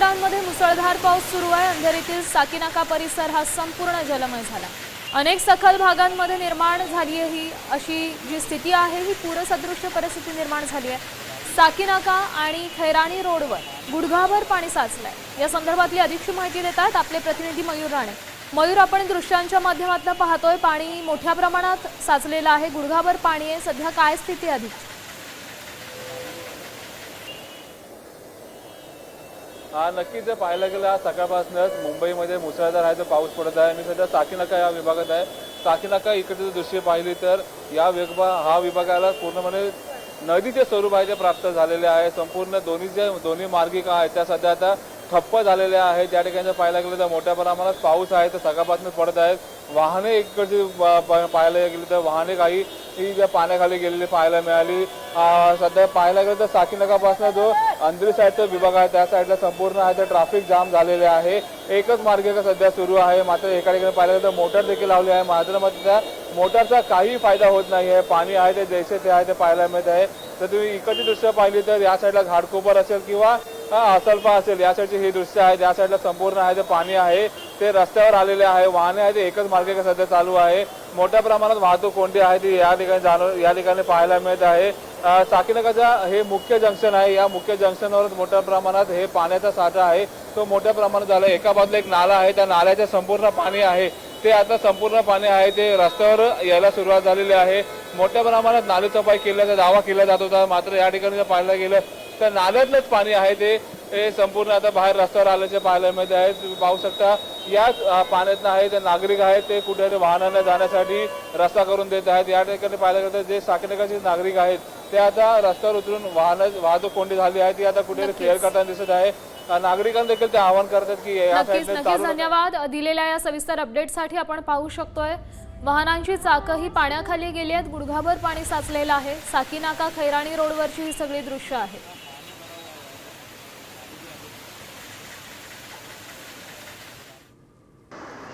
भागांमध्ये मुसळधार पाऊस सुरू आहे। अंधेरीतील साकीनाका परिसर हा संपूर्ण जलमय झाला। अनेक सखल भागांमध्ये निर्माण झाली आहे ही अशी जी स्थिती आहे ही पूरसदृश परिस्थिती निर्माण झाली आहे। साकीनाका आणि खैराणी रोडवर गुडघाभर पाणी साचलंय। या संदर्भातली अधिकची माहिती देतात आपले प्रतिनिधी मयूर राणे। मयूर, आपण दृश्यांच्या माध्यमातून पाहतोय पाणी मोठ्या प्रमाणात साचलेलं आहे, गुडघाभर पाणी आहे, सध्या काय स्थिती अधिक? नक्कीच जर पाहायला गेलं सकाळपासूनच मुंबईमध्ये मुसळधार आहे तो पाऊस पडत आहे। मी सध्या साकीनाका या विभागात आहे। साकीनाका इकडचे दृश्य पाहिली तर हा विभागाला पूर्णपणे नदीचे स्वरूप आहे ते प्राप्त झालेले आहे। संपूर्ण दोन्ही मार्गिका आहेत त्या सध्या आता ठप्प झालेल्या आहेत। त्या ठिकाणी पाहायला गेलं तर मोठ्या प्रमाणात पाऊस आहे तर सकाळपासून पडत आहेत। वाहने इकडची पाहायला गेली तर वाहने काही ज्या पाण्याखाली गेलेली पाहायला मिळाली। सध्या पाहायला गेलं तर साकीनाकापासून जो अंधेरी साईडचा विभाग आहे त्या साईडला संपूर्ण आहे तर ट्रॅफिक जाम झालेले आहे। एकच मार्गिका सध्या सुरू आहे, मात्र एका ठिकाणी पाहायला गेलं तर मोटार देखील लावली आहे, मात्र त्या मोटारचा काही फायदा होत नाही आहे। पाणी आहे ते जैसे ते आहे ते पाहायला मिळत आहे। तर तुम्ही इकडची दृश्य पाहिली तर या साईडला घाटकोपर असेल किंवा असलपा असेल या साईडची ही दृश्य आहे। या साईडला संपूर्ण आहे ते पाणी आहे ते रस्त्यावर आलेले आहे। वाहने आहे ते एकच मार्गिका सध्या चालू आहे। मोठ्या प्रमाणात वाहतूक कोंडी आहे ती या ठिकाणी पाहायला मिळत आहे। साकीनाकाचा हे मुख्य जंक्शन आहे, या मुख्य जंक्शनवर मोठ्या प्रमाणात हे पाण्याचा साठा आहे तो मोठ्या प्रमाणात झाला। एका बाजूला एक नाला आहे, त्या नाल्याचे संपूर्ण पाणी आहे ते आता संपूर्ण पाणी आहे ते रस्त्यावर यायला सुरुवात झालेली आहे। मोठ्या प्रमाणात नाले सफाई केल्याचा दावा केला जात होता, मात्र या ठिकाणी जर पाहायला गेलं तर नाल्यातलंच पाणी आहे ते संपूर्ण आता बाहेर रस्त्यावर आल्याचे पाहायला मिळत आहे। तुम्ही पाहू शकता याच पाण्यातनं आहे ते नागरिक आहेत ते कुठेतरी वाहनांना जाण्यासाठी रस्ता करून देत आहेत। या ठिकाणी पाहायला गेलं तर जे साकीनाकाचे नागरिक आहेत ते आता रस्त्यावर उतरून वाहतूक कोंडी झाली आहे ती आता कुठेतरी क्लिअर करताना दिसत आहे। नागरिकांना देखील ते आवाहन करतात की या नक्कीच धन्यवाद दिलेल्या या सविस्तर अपडेटसाठी। आपण पाहू शकतोय वाहनांची चाकही पाण्याखाली गेली आहेत, गुडघाभर पाणी साचलेलं आहे। साकीनाका खैराणी रोडवरची ही सगळी दृश्य आहेत।